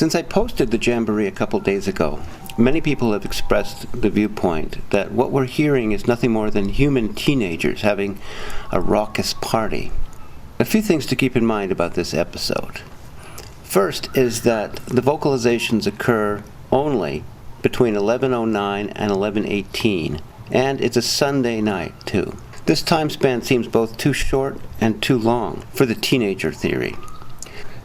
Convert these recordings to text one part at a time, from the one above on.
Since I posted the Jamboree a couple days ago, many people have expressed the viewpoint that what we're hearing is nothing more than human teenagers having a raucous party. A few things to keep in mind about this episode. First is that the vocalizations occur only between 11:09 and 11:18, and it's a Sunday night too. This time span seems both too short and too long for the teenager theory.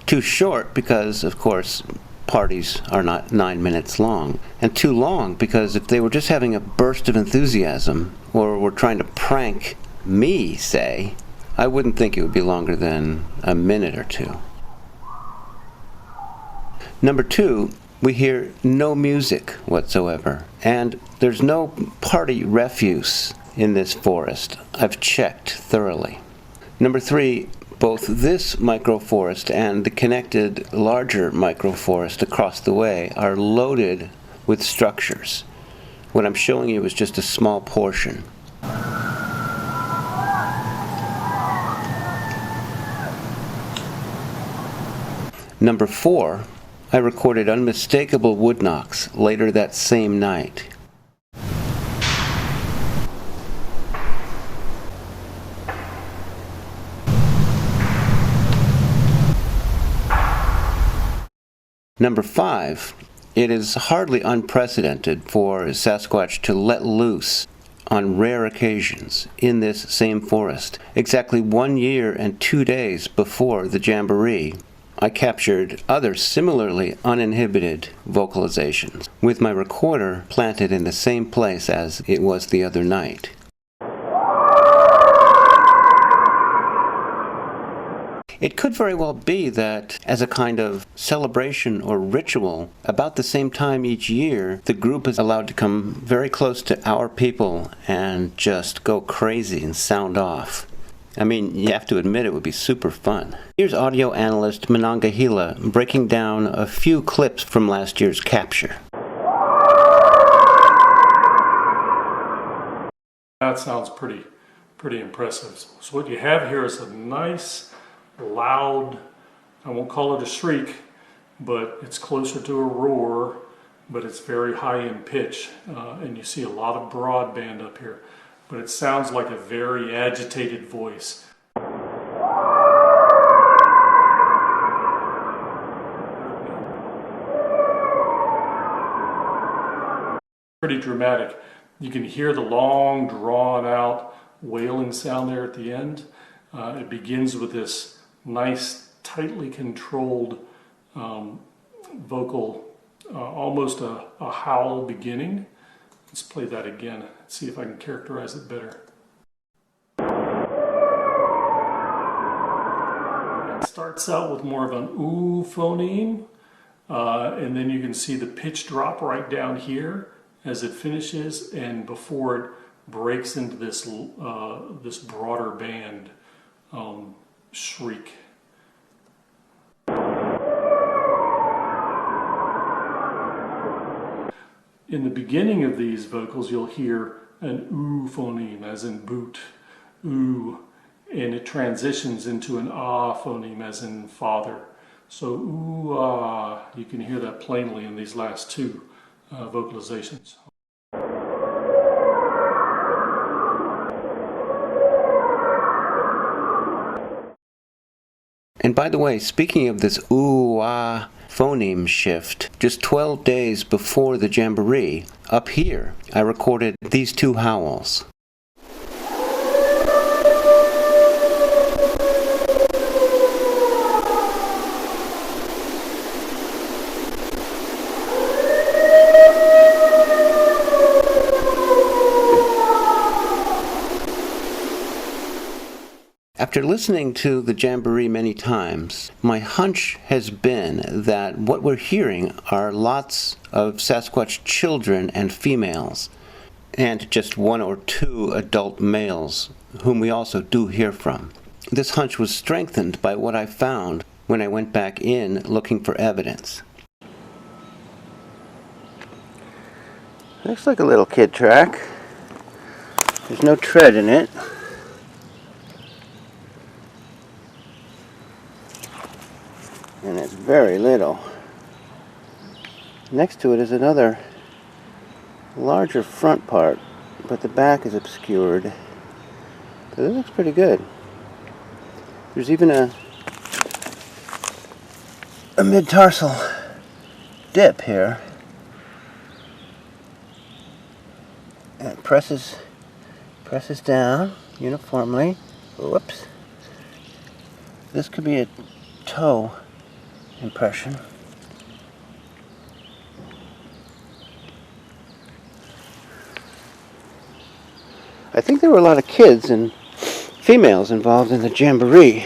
Too short because, of course, parties are not 9 minutes long, and too long because if they were just having a burst of enthusiasm, or were trying to prank me, say, I wouldn't think it would be longer than a minute or two. Number two, we hear no music whatsoever, and there's no party refuse in this forest. I've checked thoroughly. Number three, both this microforest and the connected larger microforest across the way are loaded with structures. What I'm showing you is just a small portion. Number four, I recorded unmistakable wood knocks later that same night. Number five, it is hardly unprecedented for Sasquatch to let loose on rare occasions in this same forest. Exactly 1 year and 2 days before the Jamboree, I captured other similarly uninhibited vocalizations with my recorder planted in the same place as it was the other night. It could very well be that, as a kind of celebration or ritual, about the same time each year, the group is allowed to come very close to our people and just go crazy and sound off. I mean, you have to admit it would be super fun. Here's audio analyst Monongahela breaking down a few clips from last year's capture. That sounds pretty impressive. So what you have here is a nice, loud, I won't call it a shriek, but it's closer to a roar, but it's very high in pitch, and you see a lot of broadband up here, but it sounds like a very agitated voice. Pretty dramatic. You can hear the long, drawn out wailing sound there at the end. It begins with this nice, tightly controlled vocal, almost a howl beginning. Let's play that again, see if I can characterize it better. It starts out with more of an ooh phoneme, and then you can see the pitch drop right down here as it finishes, and before it breaks into this this broader band shriek. In the beginning of these vocals, you'll hear an ooh phoneme, as in boot, ooh, and it transitions into an ah phoneme, as in father. So ooh ah, you can hear that plainly in these last two vocalizations. And by the way, speaking of this ooh-ah phoneme shift, just 12 days before the Jamboree, up here, I recorded these two howls. After listening to the Jamboree many times, my hunch has been that what we're hearing are lots of Sasquatch children and females, and just one or two adult males, whom we also do hear from. This hunch was strengthened by what I found when I went back in looking for evidence. Looks like a little kid track. There's no tread in it. And it's very little. Next to it is another larger front part, but the back is obscured. So this looks pretty good. There's even a mid-tarsal dip here. And it presses down uniformly. Whoops. This could be a toe impression. I think there were a lot of kids and females involved in the Jamboree.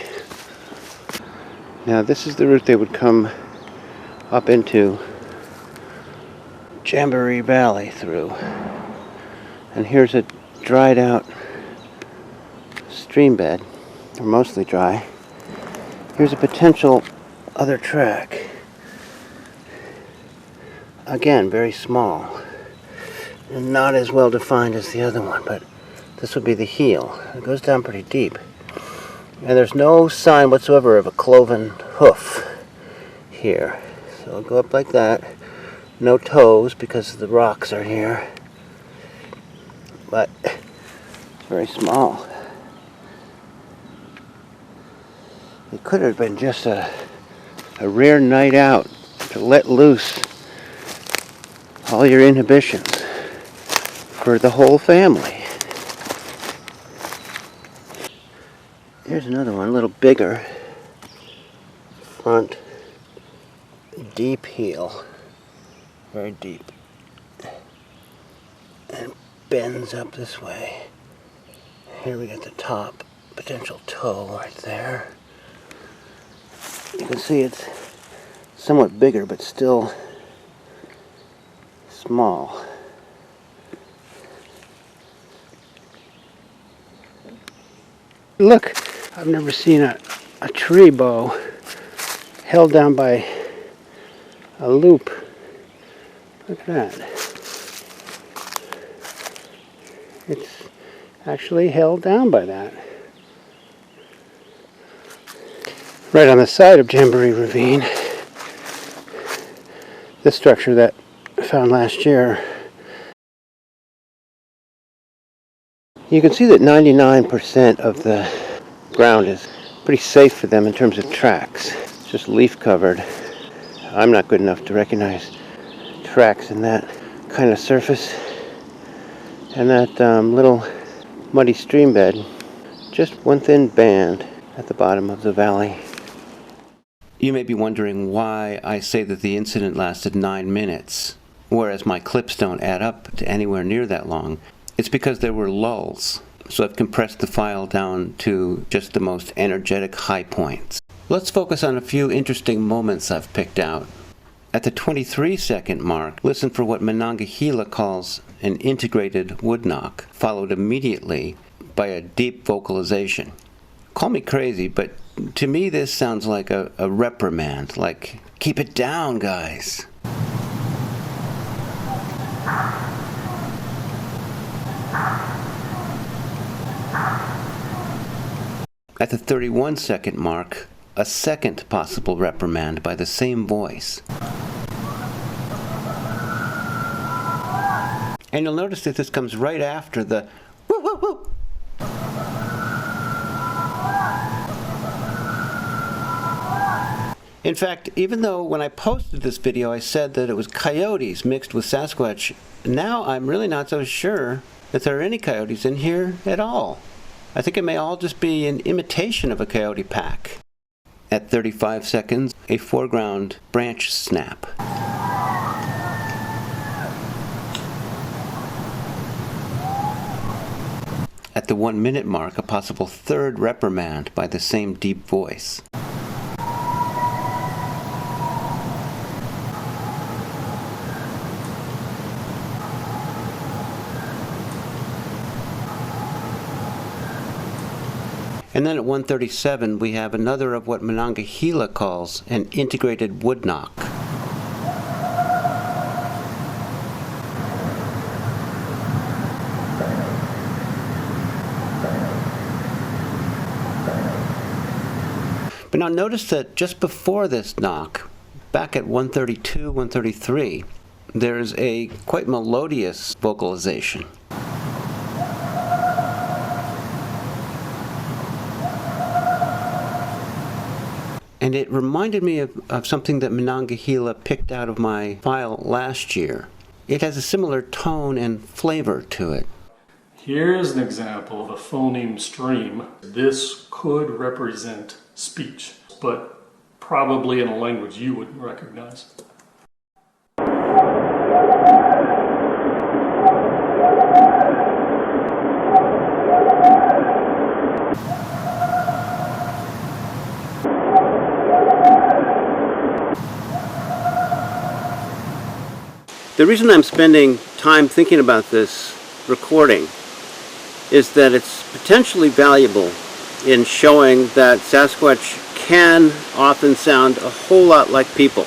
Now this is the route they would come up into Jamboree Valley through. And here's a dried out stream bed, or mostly dry. Here's a potential other track. Again, very small. And not as well defined as the other one, but this would be the heel. It goes down pretty deep. And there's no sign whatsoever of a cloven hoof here. So I'll go up like that. No toes because the rocks are here. But it's very small. It could have been just a rare night out to let loose all your inhibitions for the whole family. Here's another one, a little bigger. Front, deep heel. Very deep. And bends up this way. Here we got the top, potential toe right there. You can see it's somewhat bigger, but still small. Look, I've never seen a tree bow held down by a loop. Look at that. It's actually held down by that. Right on the side of Jamboree Ravine, this structure that I found last year, you can see that 99% of the ground is pretty safe for them in terms of tracks. It's just leaf covered. I'm not good enough to recognize tracks in that kind of surface. And that little muddy stream bed, just one thin band at the bottom of the valley. You may be wondering why I say that the incident lasted 9 minutes, whereas my clips don't add up to anywhere near that long. It's because there were lulls, so I've compressed the file down to just the most energetic high points. Let's focus on a few interesting moments I've picked out. At the 23-second mark, listen for what Monongahela calls an integrated wood knock, followed immediately by a deep vocalization. Call me crazy, but to me this sounds like a reprimand, like, keep it down, guys. At the 31-second mark, a second possible reprimand by the same voice. And you'll notice that this comes right after the woo woo woo. In fact, even though when I posted this video I said that it was coyotes mixed with Sasquatch, now I'm really not so sure that there are any coyotes in here at all. I think it may all just be an imitation of a coyote pack. At 35 seconds, a foreground branch snap. At the 1 minute mark, a possible third reprimand by the same deep voice. And then at 1:37, we have another of what Monongahela calls an integrated wood knock. But now notice that just before this knock, back at 132, 133, there's a quite melodious vocalization. And it reminded me of something that Monongahela picked out of my file last year. It has a similar tone and flavor to it. Here's an example of a phoneme stream. This could represent speech, but probably in a language you wouldn't recognize. The reason I'm spending time thinking about this recording is that it's potentially valuable in showing that Sasquatch can often sound a whole lot like people,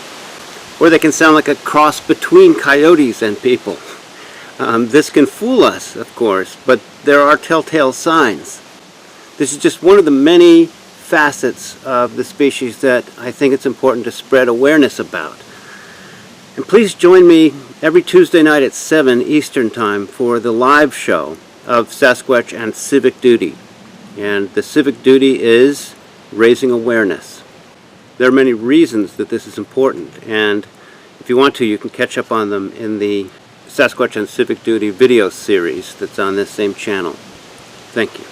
or they can sound like a cross between coyotes and people. This can fool us, of course, but there are telltale signs. This is just one of the many facets of the species that I think it's important to spread awareness about. And please join me every Tuesday night at 7 Eastern Time for the live show of Sasquatch and Civic Duty. And the civic duty is raising awareness. There are many reasons that this is important, and if you want to, you can catch up on them in the Sasquatch and Civic Duty video series that's on this same channel. Thank you.